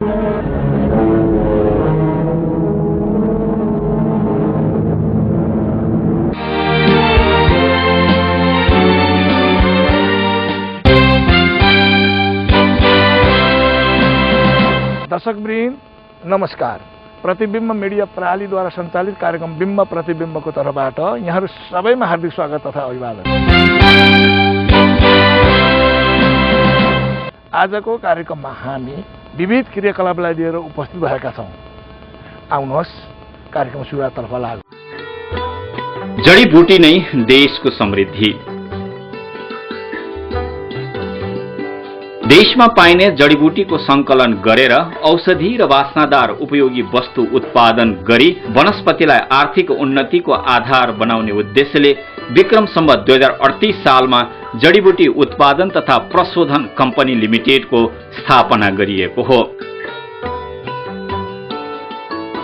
दर्शकवृन्द नमस्कार। प्रतिबिम्ब मिडिया प्रणालीद्वारा सञ्चालित कार्यक्रम बिम्ब प्रतिबिम्बको तर्फबाट यहाँहरू सबैमा हार्दिक स्वागत तथा अभिवादन। आजको कार्यक्रममा हामी विविध क्रियाकलापलाई लिएर उपस्थित भएका छौँ। आउनुहोस् कार्यक्रम सुरुवाततर्फ लागौँ। जडीबुटी नै देशको समृद्धि। देशमा पाइने जडीबुटीको संकलन गरेर औषधि र वासनादार उपयोगी वस्तु उत्पादन गरी वनस्पतिलाई आर्थिक उन्नतिको आधार बनाउने उद्देश्यले विक्रम सम्वत 2038 सालमा जडीबुटी उत्पादन तथा प्रशोधन कम्पनी लिमिटेडको स्थापना गरिएको हो।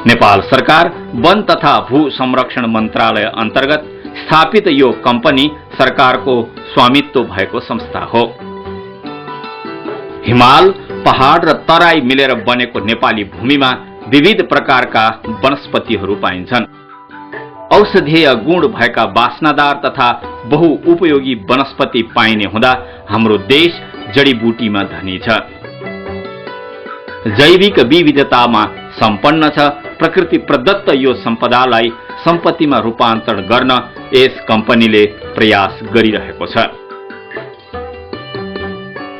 नेपाल सरकार वन तथा भू संरक्षण मन्त्रालय अन्तर्गत स्थापित यो कम्पनी सरकारको स्वामित्व भएको संस्था हो। हिमाल, पहाड र तराई मिलेर बनेको नेपाली भूमिमा विविध प्रकारका वनस्पतिहरू पाइन्छन्। औषधीय गुण भएका वासनादार तथा बहुउपयोगी वनस्पति पाइने हुँदा हाम्रो देश जडीबुटीमा धनी छ। जैविक विविधतामा सम्पन्न छ। प्रकृति प्रदत्त यो सम्पदालाई सम्पत्तिमा रूपान्तरण गर्न यस कम्पनीले प्रयास गरिरहेको छ।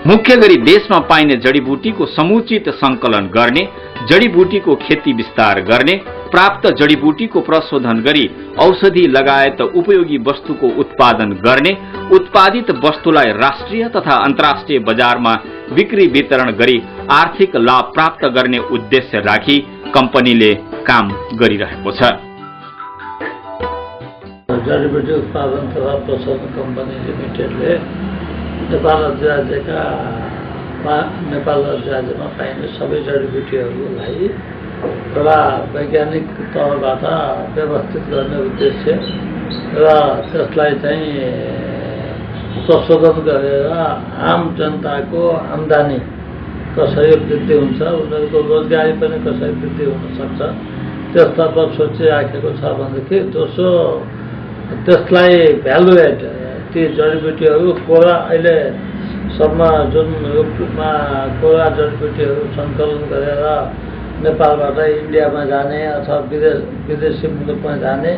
मुख्य गरी देशमा पाइने जडीबुटीको समुचित संकलन गर्ने, जडीबुटीको खेती विस्तार गर्ने, प्राप्त जडीबुटीको प्रशोधन गरी औषधि लगायत उपयोगी वस्तुको उत्पादन गर्ने, उत्पादित वस्तुलाई राष्ट्रिय तथा अन्तर्राष्ट्रिय बजारमा बिक्री वितरण गरी आर्थिक लाभ प्राप्त गर्ने उद्देश्य राखी कम्पनीले काम गरिरहेको छ। जडीबुटी उत्पादन तथा प्रशोधन कम्पनी लिमिटेडले नेपाल राज्यमा पाइने सबै जडीबुटीहरूलाई एउटा वैज्ञानिक तौरबाट व्यवस्थित गर्ने उद्देश्य र त्यसलाई चाहिँ प्रशोधन गरेर आम जनताको आम्दानी कसरी वृद्धि हुन्छ, उनीहरूको रोजगारी पनि कसरी वृद्धि हुन सक्छ त्यसतर्फ सोचिराखेको छ भनेदेखि दोस्रो त्यसलाई भ्यालु एड ती जडीबुटीहरू कोरा अहिलेसम्म जुन रूपमा कोरा जडीबुटीहरू सङ्कलन गरेर नेपालबाट इन्डियामा जाने अथवा विदेशी मुलुकमा जाने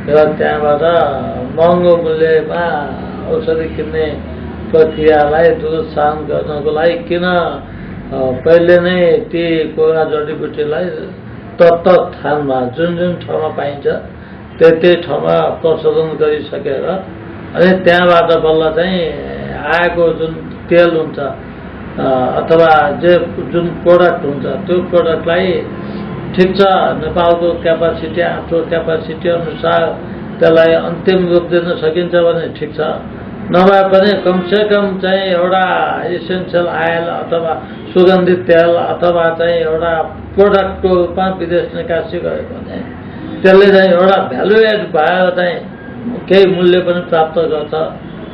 र त्यहाँबाट महँगो मूल्यमा औषधि किन्ने प्रक्रियालाई दुरुत्साहन गर्नको लागि किन पहिले नै ती कोरा जडीबुटीलाई तत्त स्थानमा जुन ठाउँमा पाइन्छ त्यही ठाउँमा प्रशोधन गरिसकेर अनि त्यहाँबाट बल्ल चाहिँ आएको जुन तेल हुन्छ अथवा जुन प्रोडक्ट हुन्छ त्यो प्रोडक्टलाई ठिक छ नेपालको क्यापासिटी आफ्नो क्यापासिटी अनुसार त्यसलाई अन्तिम रूप दिन सकिन्छ भने ठिक छ, नभए पनि कमसेकम चाहिँ एउटा इसेन्सियल आयल अथवा सुगन्धित तेल अथवा चाहिँ एउटा प्रोडक्टको रूपमा विदेश निकासी गयो भने त्यसले चाहिँ एउटा भ्यालु एड भएर चाहिँ केही मूल्य पनि प्राप्त गर्छ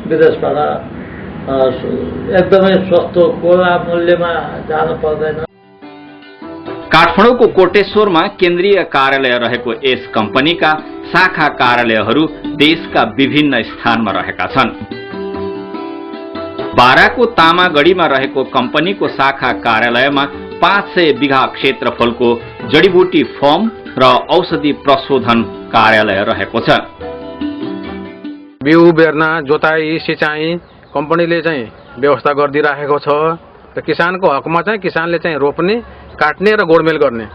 विदेशबाट। एकदमै सस्तो कोरा मूल्यमा जानु पर्दैन। काठमाडौँको कोटेश्वरमा केन्द्रीय कार्यालय रहेको यस कम्पनीका शाखा कार्यालयहरू देशका विभिन्न स्थानमा रहेका छन्। बाराको तामागढीमा रहेको कम्पनीको शाखा कार्यालयमा 500 बिघा क्षेत्रफलको जडीबुटी फर्म र औषधि प्रशोधन कार्यालय रहेको छ। बिउ बेर्ना, जोताई, सिँचाइ कम्पनीले चाहिँ व्यवस्था गरिदिइराखेको छ र किसानको हकमा चाहिँ किसानले चाहिँ रोप्ने, काट्ने र गोडमेल गर्ने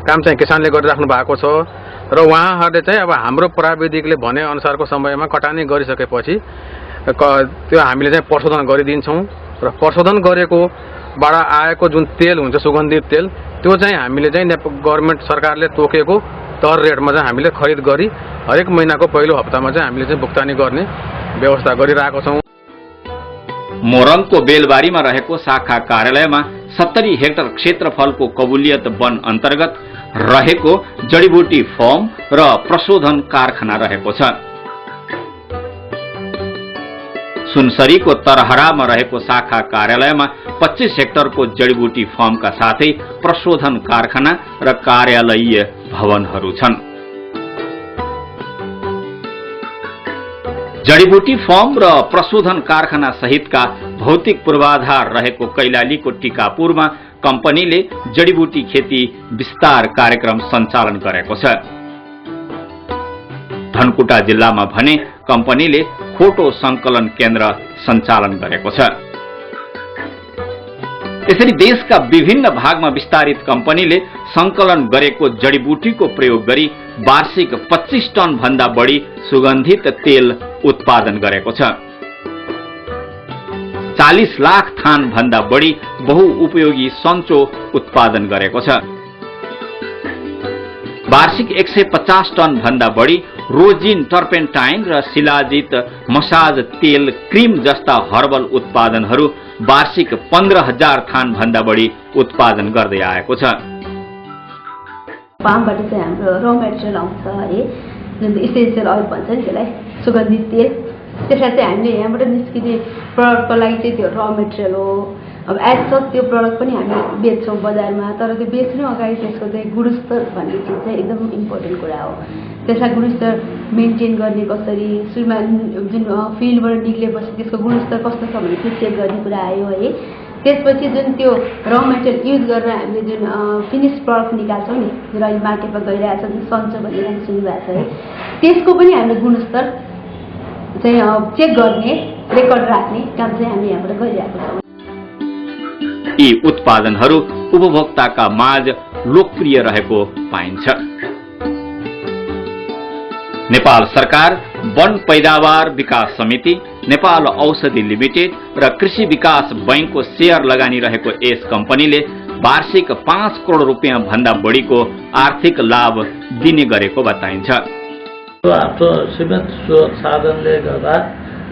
काम चाहिँ किसानले गरिराख्नु भएको छ र उहाँहरूले चाहिँ अब हाम्रो प्राविधिकले भने अनुसारको समयमा कटानी गरिसकेपछि त्यो हामीले चाहिँ प्रशोधन गरिदिन्छौँ र प्रशोधन गरेकोबाट आएको जुन तेल हुन्छ सुगन्धित तेल त्यो चाहिँ हामीले चाहिँ गभर्नमेन्ट सरकारले तोकेको दर रेटमा चाहिँ हामीले खरिद गरी हरेक महिनाको पहिलो हप्तामा चाहिँ हामीले चाहिँ भुक्तानी गर्ने व्यवस्था गरिरहेको छौँ। मोरङको बेलबारीमा रहेको शाखा कार्यालयमा 70 हेक्टर क्षेत्रफलको कबुलियत वन अन्तर्गत रहेको जडीबुटी फर्म र प्रशोधन कारखाना रहेको छ। सुनसरीको तरहरामा रहेको शाखा कार्यालयमा 25 हेक्टरको जडीबुटी फर्मका साथै प्रशोधन कारखाना र कार्यालयीय भवनहरू छन्। जडीबुटी फर्म र प्रशोधन कारखाना सहितका भौतिक पूर्वाधार रहेको कैलालीको टिकापुरमा कम्पनीले जडीबुटी खेती विस्तार कार्यक्रम सञ्चालन गरेको छ। धनकुटा जिल्लामा भने कम्पनीले खोटो संकलन केन्द्र सञ्चालन गरेको छ। यसरी देशका विभिन्न भागमा विस्तारित कम्पनीले संकलन गरेको जडीबुटीको प्रयोग गरी वार्षिक 25 टन भन्दा बढी सुगन्धित तेल उत्पादन गरेको छ। 40 लाख थान भन्दा बढी बहुउपयोगी सन्चो उत्पादन गरेको छ। वार्षिक 150 टन भन्दा बढी रोजिन, टर्पेन्टाइन र शिलाजित मसाज तेल, क्रिम जस्ता हर्बल उत्पादनहरू वार्षिक 15,000 थान भन्दा बढी उत्पादन गर्दै आएको छ। पामबाट चाहिँ हाम्रो र मेटेरियल आउँछ है, जुन इसेन्सियल ओइल भन्छ नि त्यसलाई, सुगन्धित तेल। त्यसलाई चाहिँ हामीले यहाँबाट निस्किने प्रडक्टको लागि चाहिँ त्यो र मेटेरियल हो। अब एज सच त्यो प्रडक्ट पनि हामी बेच्छौँ बजारमा, तर त्यो बेच्नु अगाडि त्यसको चाहिँ गुणस्तर भन्ने चिज चाहिँ एकदम इम्पोर्टेन्ट कुरा हो। त्यसलाई गुणस्तर मेन्टेन गर्ने कसरी, सुरुमा जुन फिल्डबाट निक्लेपछि त्यसको गुणस्तर कस्तो छ भने त्यो चेक गर्ने कुरा आयो है। त्यसपछि जुन त्यो र मेटेरियल युज गरेर हामीले जुन फिनिस प्रडक्ट निकाल्छौँ नि, जुन अहिले मार्केटमा गइरहेको छ, जुन सन्चो भन्ने नाम सुन्नुभएको छ है, त्यसको पनि हामीले गुणस्तर चाहिँ चेक गर्ने, रेकर्ड राख्ने काम चाहिँ हामी यहाँबाट गरिरहेको छौँ। यी उत्पादनहरू उपभोक्ताका माझ लोकप्रिय रहेको पाइन्छ। नेपाल सरकार, वन पैदावार विकास समिति, नेपाल औषधि लिमिटेड र कृषि विकास बैंकको शेयर लगानी रहेको यस कम्पनीले वार्षिक 5 करोड रुपियाँ भन्दा बढीको आर्थिक लाभ दिने गरेको बताइन्छ। आफ्नो सीमित स्रोत साधनले गर्दा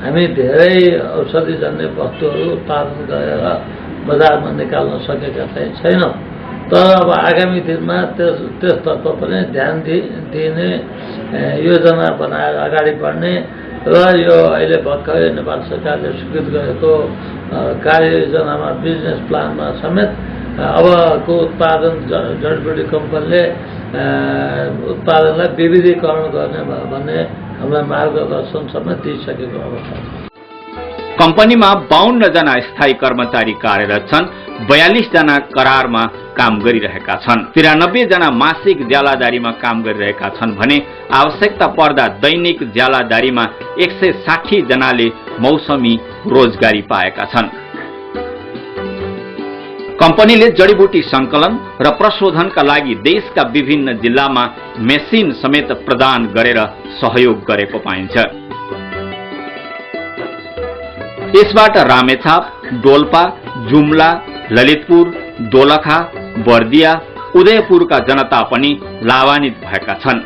हामी धेरै औषधिजन्य वस्तुहरू उत्पादन गरेर बजारमा निकाल्न सकेका चाहिँ छैनौँ। तर अब आगामी दिनमा त्यसतर्फ पनि ध्यान दिने योजना बनाएर अगाडि बढ्ने र यो अहिले भर्खरै नेपाल सरकारले स्वीकृत गरेको कार्ययोजनामा, बिजनेस प्लानमा समेत अबको उत्पादन जडीबुटी कम्पनीले उत्पादनलाई विविधीकरण गर्ने भन्ने हामीलाई मार्गदर्शन समेत दिइसकेको अवस्था छ। कम्पनीमा 52 जना स्थायी कर्मचारी कार्यरत छन्, 42 जना करारमा काम गरिरहेका छन्, 93 जना मासिक ज्यालादारीमा काम गरिरहेका छन् भने आवश्यकता पर्दा दैनिक ज्यालादारीमा 160 जनाले मौसमी रोजगारी पाएका छन्। कम्पनीले जडीबुटी संकलन र प्रशोधनका लागि देशका विभिन्न जिल्लामा मेसिन समेत प्रदान गरेर सहयोग गरेको पाइन्छ। यसबाट रामेछाप, डोल्पा, जुम्ला, ललितपुर, दोलखा, बर्दिया, उदयपुरका जनता पनि लाभान्वित भएका छन्।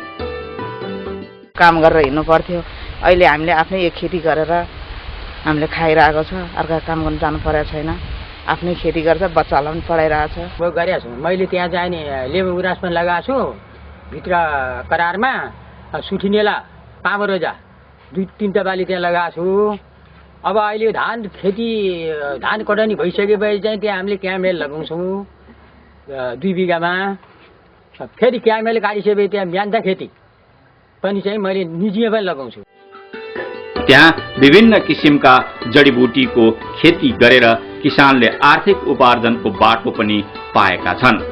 काम गरेर हिँड्नु पर्थ्यो, अहिले हामीले आफ्नै एक खेती गरेर हामीले खाइरहेको छ, अर्का काम गर्न जानु परेको छैन। आफ्नै खेती गर्छ, बच्चालाई पनि पढाइरहेछ। म गरिरहेको छु। मैले त्यहाँ चाहिँ नि लेबर गुराँस पनि लगाएको छु, भित्र करारमा सुठिनेला, पामरोजा 2-3टा बाली त्यहाँ लगाएको छु। अब अहिले धान कटनी भइसकेपछि चाहिँ त्यहाँ हामीले क्यामेल लगाउँछौँ 2 बिघामा। फेरि क्यामेल काटिसकेपछि त्यहाँ म्यान्दा खेती पनि चाहिँ मैले निजीमा पनि लगाउँछु। त्यहाँ विभिन्न किसिमका जडीबुटीको खेती गरेर किसानले आर्थिक उपार्जनको बाटो पनि पाएका छन्।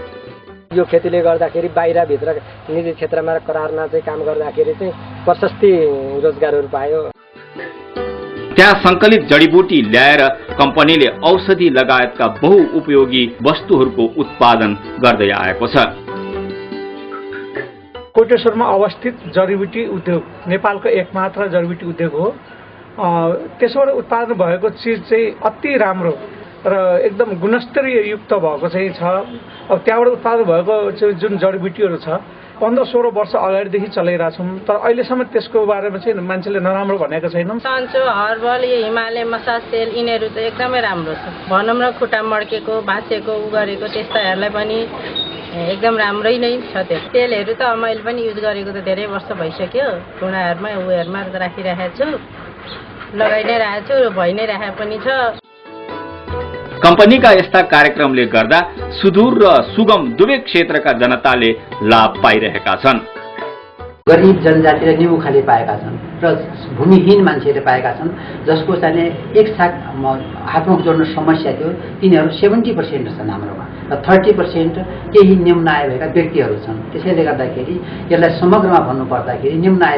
यो खेतीले गर्दाखेरि बाहिरभित्र निजी क्षेत्रमा करारमा चाहिँ काम गर्दाखेरि चाहिँ प्रशस्ति रोजगारहरू पायो। त्यहाँ सङ्कलित जडीबुटी ल्याएर कम्पनीले औषधि लगायतका बहुउपयोगी वस्तुहरूको उत्पादन गर्दै आएको छ। कोटेश्वरमा अवस्थित जडीबुटी उद्योग नेपालको एकमात्र जडीबुटी उद्योग हो। त्यसबाट उत्पादन भएको चिज चाहिँ अति राम्रो र एकदम गुणस्तरीय युक्त भएको चाहिँ छ। अब त्यहाँबाट उत्पादन भएको जुन जडीबुटीहरू छ 15-16 वर्ष अगाडिदेखि चलाइरहेछौँ, तर अहिलेसम्म त्यसको बारेमा चाहिँ मान्छेले नराम्रो भनेको छैनौँ। सन्चो, हर्बल, यो हिमालय मसाज तेल यिनीहरू चाहिँ एकदमै राम्रो छ। भनौँ न खुट्टा मड्केको, भाँचेको, गरेको त्यस्ताहरूलाई पनि एकदम राम्रै नै छ। त्यो तेलहरू त मैले पनि युज गरेको त धेरै वर्ष भइसक्यो। टुँडाहरूमा उयोहरूमा राखिरहेको छु, लगाइ नै रहेको छु, भइ नै राखेको पनि छ। कम्पनीका यस्ता कार्यक्रमले गर्दा सुदूर र सुगम दुवै क्षेत्रका जनताले लाभ पाइरहेका छन्। गरिब जनजातिले निमुखाले पाएका छन् र भूमिहीन मान्छेले पाएका छन्, जसको चाहिँ एकसाथ हातमुख जोड्न समस्या थियो, तिनीहरू 70% छन् हाम्रोमा र 30% केही निम्न आय भएका व्यक्तिहरू छन्। त्यसैले गर्दाखेरि यसलाई समग्रमा भन्नुपर्दाखेरि निम्न आय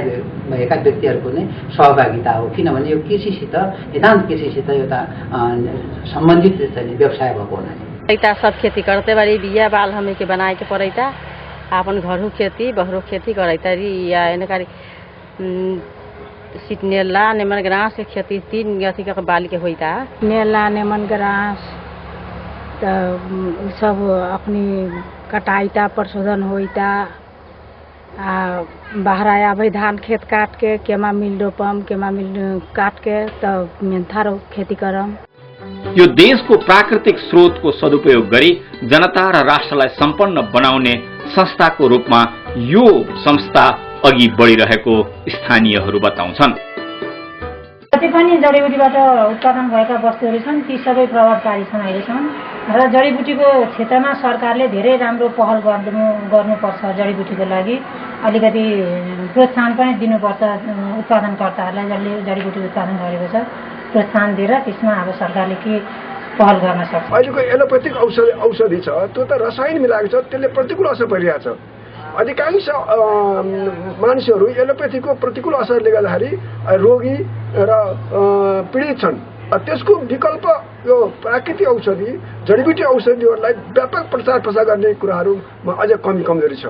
भएका व्यक्तिहरूको नै सहभागिता हो, किनभने यो कृषिसित नितान्त कृषिसित एउटा सम्बन्धित चाहिँ व्यवसाय भएको हुनाले सब खेती करते बारी बिया बाल हमें के बनाए के पड़ैता अपन घरू खेती बहरू खेती करैतारी या एनकारी सीट नेला नेमन ग्रास के खेती 3 गति का बाली के होइता नेला नेमन ग्रास तो सब अपनी कटाईता प्रशोधन होइता बाहर आया भाई धान खेत काट के केमा मिल रोपम केमा मिल काट के तो मेन्थारो खेती करम। यो देशको प्राकृतिक स्रोतको सदुपयोग गरी जनता र राष्ट्रलाई सम्पन्न बनाउने संस्थाको रूपमा यो संस्था अघि बढिरहेको स्थानीयहरू बताउँछन्। जति पनि जडीबुटीबाट उत्पादन भएका वस्तुहरू छन् ती सबै प्रभावकारी छन् अहिलेसम्म र जडीबुटीको क्षेत्रमा सरकारले धेरै राम्रो पहल गर्नुपर्छ। जडीबुटीको लागि अलिकति प्रोत्साहन पनि दिनुपर्छ उत्पादनकर्ताहरूलाई, जसले जडीबुटी उत्पादन गरेको छ प्रोत्साहन दिएर त्यसमा अब सरकारले के पहल गर्न सक्छ। अहिलेको एलोपेथिक औषधि छ त्यो त रसायन मिलाएको छ, त्यसले प्रतिकूल असर परिरहेको छ। अधिकांश मानिसहरू एलोपेथीको प्रतिकूल असरले गर्दाखेरि रोगी र पीडित छन्। त्यसको विकल्प यो प्राकृतिक औषधि जडीबुटी औषधिहरूलाई व्यापक प्रचार प्रसार गर्ने कुराहरूमा अझ कमजोरी छ।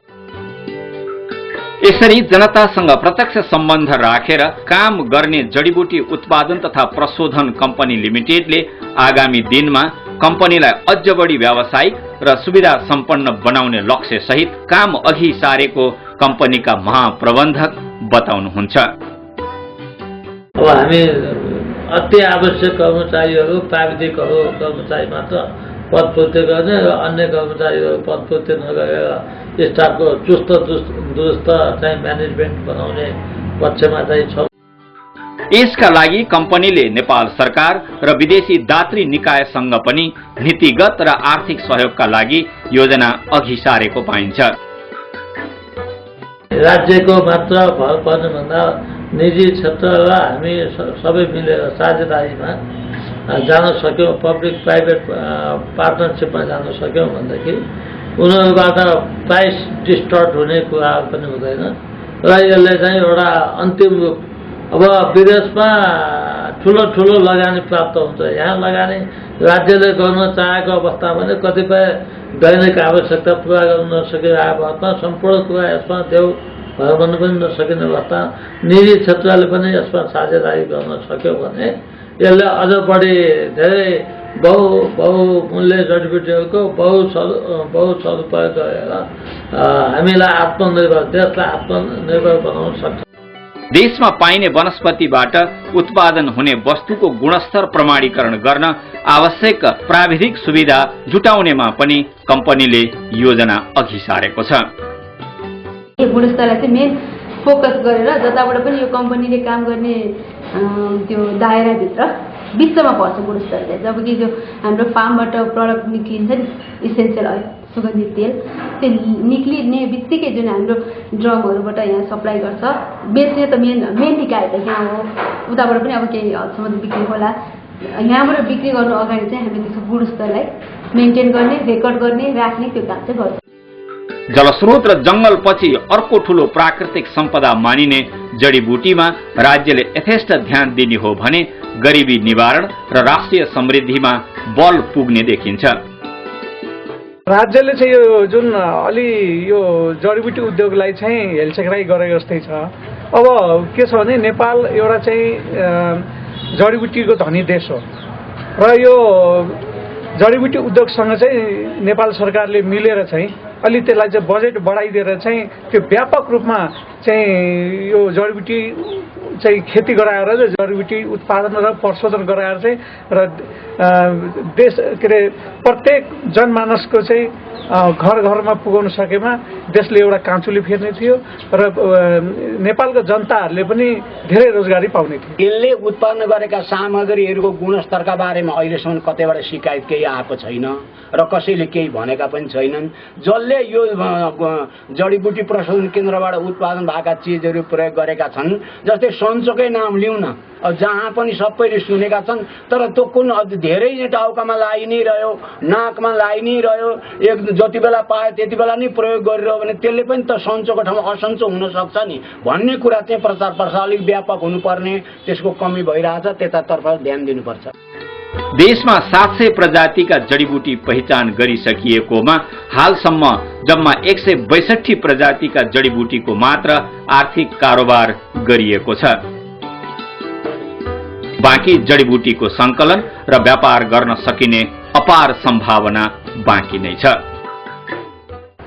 यसरी जनतासँग प्रत्यक्ष सम्बन्ध राखेर काम गर्ने जडीबुटी उत्पादन तथा प्रशोधन कम्पनी लिमिटेडले आगामी दिनमा कम्पनीलाई अझ बढी व्यावसायिक र सुविधा सम्पन्न बनाउने लक्ष्य सहित काम अघि सारेको कम्पनीका महाप्रबन्धक बताउनुहुन्छ। अब हामी अति आवश्यक कर्मचारीहरू प्राविधिकहरू कर्मचारी मात्र पदपूर्ति गर्ने र अन्य कर्मचारीहरू पदपूर्ति नगरेर स्टाफको चुस्त दुरुस्त चाहिँ म्यानेजमेन्ट बनाउने पक्षमा चाहिँ छ। यसका लागि कम्पनीले नेपाल सरकार र विदेशी दात्री निकायसँग पनि नीतिगत र आर्थिक सहयोगका लागि योजना अघि सारेको पाइन्छ। राज्यको मात्र भर पर्ने भन्दा निजी क्षेत्र र हामी सबै मिलेर साझेदारीमा जान सक्यौँ, पब्लिक प्राइभेट पार्टनरसिपमा जान सक्यौँ भनेदेखि उनीहरूबाट प्राइस डिस्टर्ट हुने कुराहरू पनि हुँदैन र यसले चाहिँ एउटा अन्तिम रूप। अब विदेशमा ठुलो ठुलो लगानी प्राप्त हुन्छ, यहाँ लगानी राज्यले गर्न चाहेको अवस्थामा पनि कतिपय दैनिक आवश्यकता पुरा गर्न नसकिरहेको अवस्थामा सम्पूर्ण कुरा यसमा देऊ भन्नु पनि नसकिने अवस्था निजी क्षेत्रले पनि यसमा साझेदारी गर्न सक्यो भने यसले अझ बढी धेरै बहुमूल्य जडीबुटीहरूको बहु सदुपयोग गरेर हामीलाई आत्मनिर्भर देशलाई आत्मनिर्भर बनाउन सक्छ। देशमा पाइने वनस्पतिबाट उत्पादन हुने वस्तुको गुणस्तर प्रमाणीकरण गर्न आवश्यक प्राविधिक सुविधा जुटाउनेमा पनि कम्पनीले योजना अघि सारेको छ। यो गुणस्तरलाई चाहिँ मेन फोकस गरेर जताबाट पनि यो कम्पनीले काम गर्ने त्यो दायराभित्र विश्वमा पर्छ गुणस्तर चाहिँ। जबकि जो हाम्रो फार्मबाट प्रडक्ट निक्लिन्छ नि इसेन्सियल अयल सुगन्धित तेल, त्यो निक्लिने बित्तिकै जुन हाम्रो ड्रमहरूबाट यहाँ सप्लाई गर्छ बेच्ने त मेन निकाय त यहाँ हो, उताबाट पनि अब केही हदसम्म बिक्री होला। यहाँबाट बिक्री गर्नु अगाडि चाहिँ हामीले त्यसको गुणस्तरलाई मेन्टेन गर्ने, रेकर्ड गर्ने, राख्ने त्यो काम चाहिँ गर्छ। जलस्रोत र जंगलपछि अर्को ठूलो प्राकृतिक सम्पदा मानिने जडीबुटीमा राज्यले यथेष्ट ध्यान दिने हो भने गरिबी निवारण र राष्ट्रिय समृद्धिमा बल पुग्ने देखिन्छ। राज्यले चाहिँ यो जुन अलि यो जडीबुटी उद्योगलाई चाहिँ हेलसेक्राइ गरे जस्तै छ। अब के छ भने नेपाल एउटा चाहिँ जडीबुटीको धनी देश हो र यो जडीबुटी उद्योगसँग चाहिँ नेपाल सरकारले मिलेर चाहिँ अलि त्यसलाई चाहिँ बजेट बढाइदिएर चाहिँ त्यो व्यापक रूपमा चाहिँ यो जडीबुटी चाहिँ खेती गराएर जडीबुटी उत्पादन र प्रशोधन गराएर चाहिँ र देश के अरे प्रत्येक जनमानसको चाहिँ घर घरमा पुगाउन सकेमा देशले एउटा कान्छुली फेर्ने थियो र नेपालको जनताहरूले पनि धेरै रोजगारी पाउने थियो। यसले उत्पन्न गरेका सामग्रीहरूको गुणस्तरका बारेमा अहिलेसम्म कतैबाट शिकायत केही आएको छैन र कसैले केही भनेका पनि छैनन्। जसले यो जडीबुटी प्रशोधन केन्द्रबाट उत्पादन भएका चिजहरू प्रयोग गरेका छन्, जस्तै सन्चोकै नाम लिउँ न, जहाँ पनि सबैले सुनेका छन्, तर त्यो कुन धेरै नै टाउकामा लागि नै रह्यो, नाकमा लागि नै रह्यो, एक जति बेला पायो त्यति बेला नै प्रयोग गरिरह्यो भने त्यसले पनि त सन्चोको ठाउँमा असन्चो हुन सक्छ नि भन्ने कुरा चाहिँ प्रचार प्रसार अलिक व्यापक हुनुपर्ने, त्यसको कमी भइरहेछ, त्यतातर्फ ध्यान दिनुपर्छ। देशमा 700 प्रजातिका जडीबुटी पहिचान गरिसकिएकोमा हालसम्म जम्मा 162 प्रजातिका जडीबुटीको मात्र आर्थिक कारोबार गरिएको छ। बाँकी जडीबुटीको संकलन र व्यापार गर्न सकिने अपार सम्भावना बाँकी नै छ।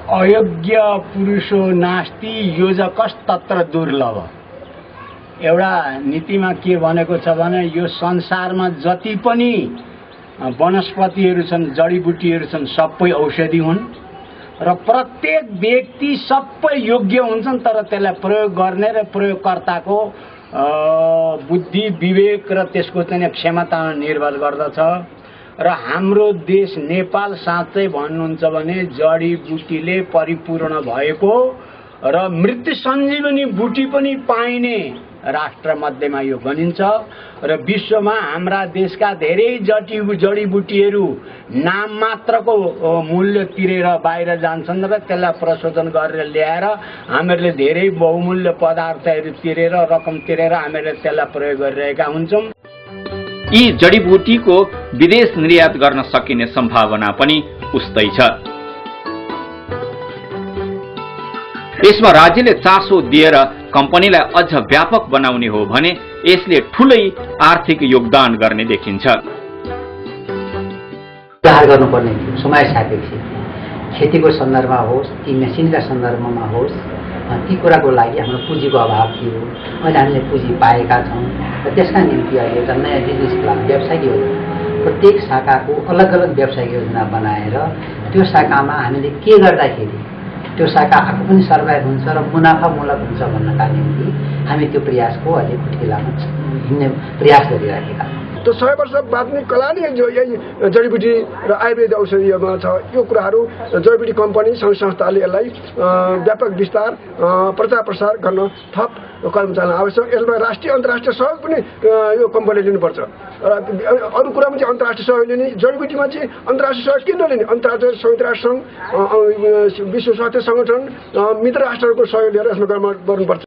अयोग्य पुरुषो नास्ति योजकस्तत्र दुर्लभ। एउटा नीतिमा के भनेको छ भने यो संसारमा जति पनि वनस्पतिहरू छन्, जडीबुटीहरू छन्, सबै औषधि हुन् र प्रत्येक व्यक्ति सबै योग्य हुन्छन्, तर त्यसलाई प्रयोग गर्ने र प्रयोगकर्ताको बुद्धि, विवेक र त्यसको चाहिँ क्षमतामा निर्भर गर्दछ। र हाम्रो देश नेपाल साँच्चै भन्नुहुन्छ भने जडीबुटीले परिपूर्ण भएको र मृत्यु सञ्जीवनी बुटी पनि पाइने राष्ट्र मध्येमा यो गनिन्छ र विश्वमा हाम्रा देशका धेरै जडीबुटीहरू नाम मात्रको मूल्य तिरेर बाहिर जान्छन् र त्यसलाई प्रशोधन गरेर ल्याएर हामीहरूले धेरै बहुमूल्य पदार्थहरू तिरेर रकम तिरेर हामीहरूले त्यसलाई प्रयोग गरिरहेका हुन्छौँ। यी जडीबुटीको विदेश निर्यात गर्न सकिने सम्भावना पनि उस्तै छ। यसमा राज्यले चासो दिएर कम्पनीलाई अझ व्यापक बनाउने हो भने यसले ठूलै आर्थिक योगदान गर्ने देखिन्छ। सुधार गर्नुपर्ने समय सापेक्ष खेतीको सन्दर्भमा होस्, ती मेसिनका सन्दर्भमा होस्, ती कुराको लागि हाम्रो पुँजीको अभाव थियो। अहिले हामीले पुँजी पाएका छौँ र त्यसका निम्ति अहिले एउटा नयाँ बिजनेस प्लान, व्यावसायिक योजना, प्रत्येक शाखाको अलग अलग व्यावसायिक योजना बनाएर त्यो शाखामा हामीले के गर्दाखेरि त्यो शाखा आफू पनि सर्भाइभ हुन्छ र मुनाफामूलक हुन्छ भन्नका निम्ति हामी त्यो प्रयासको अहिले खुट्किलामा हिँड्ने प्रयास गरिराखेका छौँ। त्यो 100 वर्ष बाँच्ने कला नै जो यही जडीबुटी र आयुर्वेद औषधिमा छ। यो कुराहरू जडीबुटी कम्पनी सङ्घ संस्थाले यसलाई व्यापक विस्तार प्रचार प्रसार गर्न थप कदम चाल्न आवश्यक। यसमा राष्ट्रिय अन्तर्राष्ट्रिय सहयोग पनि यो कम्पनीले लिनुपर्छ। र अरू कुरामा चाहिँ अन्तर्राष्ट्रिय सहयोग लिने, जडीबुटीमा चाहिँ अन्तर्राष्ट्रिय सहयोग किन लिने? अन्तर्राष्ट्रिय संयुक्त राष्ट्र सङ्घ, विश्व स्वास्थ्य सङ्गठन, मित्र राष्ट्रहरूको सहयोग लिएर यसमा गर्नुपर्छ।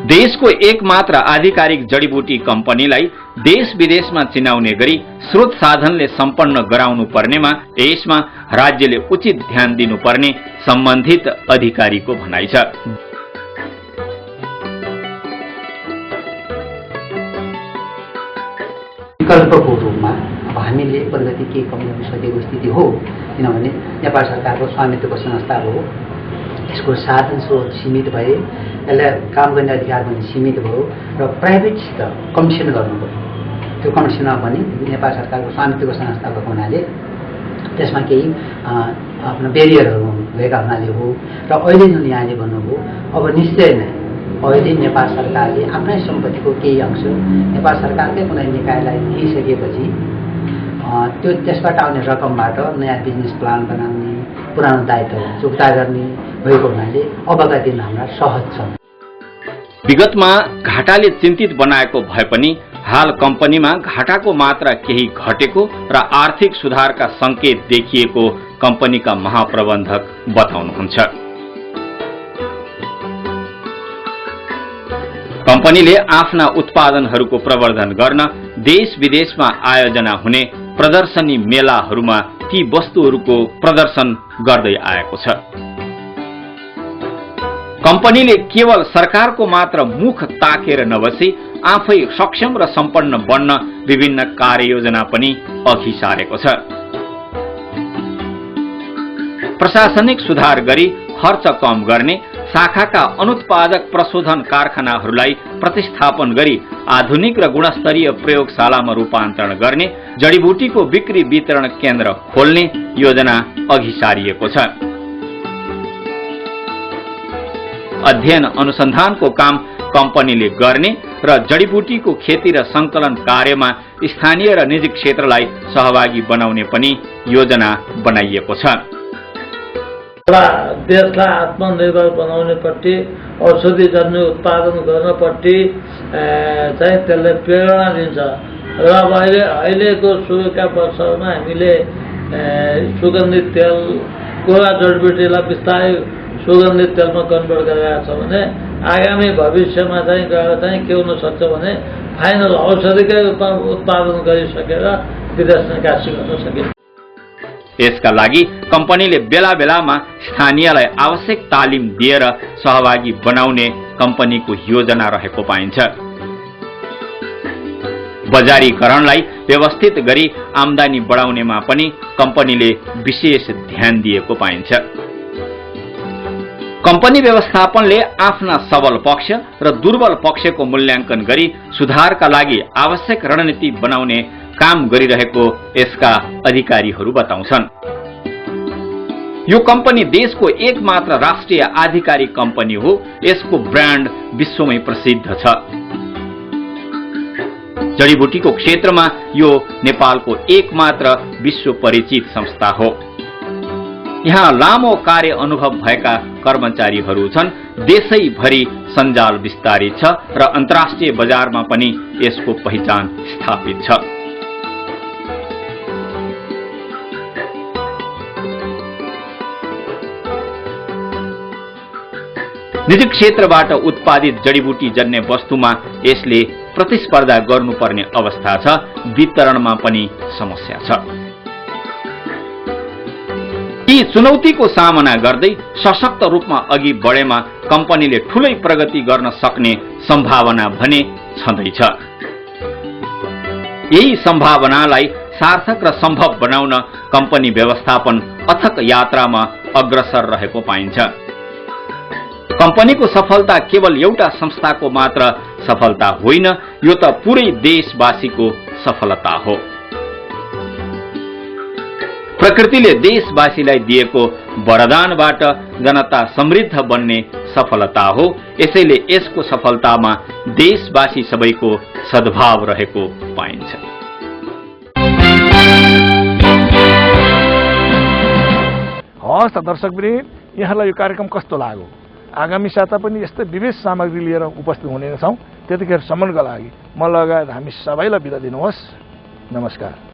देशको एकमात्र आधिकारिक जडीबुटी कम्पनीलाई देश विदेशमा चिनाउने गरी स्रोत साधनले सम्पन्न गराउनु पर्नेमा यसमा राज्यले उचित ध्यान दिनुपर्ने सम्बन्धित अधिकारीको भनाइ छ। विकल्पको रूपमा अब हामीले प्रगति के कम गर्न सकेको स्थिति हो, किनभने नेपाल सरकारको स्वामित्वको संस्था हो, यसको साधन स्रोत सीमित भए, यसलाई काम गर्ने अधिकार पनि सीमित भयो र प्राइभेटसित कमिसन गर्नु पऱ्यो। त्यो कमिसनमा पनि नेपाल सरकारको स्वामित्वको संस्था भएको हुनाले त्यसमा केही आफ्नो बेरियरहरू भएका हुनाले हो। र अहिले जुन यहाँले भन्नुभयो, अब निश्चय नै अहिले नेपाल सरकारले आफ्नै सम्पत्तिको केही अंश नेपाल सरकारकै कुनै निकायलाई दिइसकेपछि त्यो त्यसबाट आउने रकमबाट नयाँ बिजनेस प्लान बनाउने, पुरानो दायित्व चुक्ता गर्ने भएको हुनाले अबका दिन हाम्रा सहज छन्। विगतमा घाटाले चिन्तित बनाएको भए पनि हाल कम्पनीमा घाटाको मात्रा केही घटेको र आर्थिक सुधारका संकेत देखिएको कम्पनीका महाप्रबन्धक बताउनुहुन्छ। कम्पनीले आफ्ना उत्पादनहरूको प्रवर्धन गर्न देश विदेशमा आयोजना हुने प्रदर्शनी मेलाहरूमा ती वस्तुहरूको प्रदर्शन गर्दै आएको छ। कम्पनीले केवल सरकारको मात्र मुख ताकेर नबसी आफै सक्षम र सम्पन्न बन्न विभिन्न कार्ययोजना पनि अघि सारेको छ। प्रशासनिक सुधार गरी खर्च कम गर्ने, शाखाका अनुत्पादक प्रशोधन कारखानाहरूलाई प्रतिस्थापन गरी आधुनिक र गुणस्तरीय प्रयोगशालामा रूपान्तरण गर्ने, जडीबुटीको बिक्री वितरण केन्द्र खोल्ने योजना अघि सारिएको छ। अध्ययन अनुसन्धानको काम कम्पनीले गर्ने र जडीबुटीको खेती र संकलन कार्यमा स्थानीय र निजी क्षेत्रलाई सहभागी बनाउने पनि योजना बनाइएको छ। देशलाई आत्मनिर्भर बनाउनेपट्टि, औषधिजन्य उत्पादन गर्नपट्टि चाहिँ त्यसले प्रेरणा दिन्छ र अब अहिलेको सुरुका वर्षहरूमा हामीले सुगन्धित तेल, कोरा जडीबुटीलाई बिस्तारै सुगन्धित तेलमा कन्भर्ट गरिरहेको छ भने आगामी भविष्यमा चाहिँ गएर चाहिँ के हुन सक्छ भने फाइनल औषधिकै उत्पादन गरिसकेर विदेश निकासी गर्न सकिन्छ। यसका लागि कम्पनीले बेला बेलामा स्थानीयलाई आवश्यक तालिम दिएर सहभागी बनाउने कम्पनीको योजना रहेको पाइन्छ। बजारीकरणलाई व्यवस्थित गरी आमदानी बढाउनेमा पनि कम्पनीले विशेष ध्यान दिएको पाइन्छ। कम्पनी व्यवस्थापनले आफ्ना सबल पक्ष र दुर्बल पक्षको मूल्याङ्कन गरी सुधारका लागि आवश्यक रणनीति बनाउने काम गरिरहेको यसका अधिकारीहरू बताउँछन्। यो कम्पनी देशको एकमात्र राष्ट्रिय आधिकारिक कम्पनी हो। यसको ब्रान्ड विश्वमै प्रसिद्ध छ। जडीबुटीको क्षेत्रमा यो नेपालको एकमात्र विश्व परिचित संस्था हो। यहाँ लामो कार्य अनुभव भएका कर्मचारीहरू छन्। देशैभरि सञ्जाल विस्तारित छ र अन्तर्राष्ट्रिय बजारमा पनि यसको पहिचान स्थापित छ। निजी क्षेत्रबाट उत्पादित जडीबुटी जन्य वस्तुमा यसले प्रतिस्पर्धा गर्नुपर्ने अवस्था छ। वितरणमा पनि समस्या छ। यी चुनौतीको सामना गर्दै सशक्त रूपमा अघि बढेमा कम्पनीले ठूलै प्रगति गर्न सक्ने सम्भावना भने छँदैछ। यही सम्भावनालाई सार्थक र सम्भव बनाउन कम्पनी व्यवस्थापन अथक यात्रामा अग्रसर रहेको पाइन्छ। कम्पनीको सफलता केवल एउटा संस्थाको मात्र सफलता होइन, यो त पुरै देशवासीको सफलता हो। प्रकृतिले देशवासीलाई दिएको वरदानबाट जनता समृद्ध बन्ने सफलता हो। यसैले यसको सफलतामा देशवासी सबैको सद्भाव रहेको पाइन्छ। हस् त दर्शकवृन्द, यहाँलाई यो कार्यक्रम कस्तो लाग्यो? आगामी साता पनि यस्तै विविध सामग्री लिएर उपस्थित हुनेछौँ। त्यतिखेरसम्मका लागि म लगायत हामी सबैलाई बिदा दिनुहोस्। नमस्कार।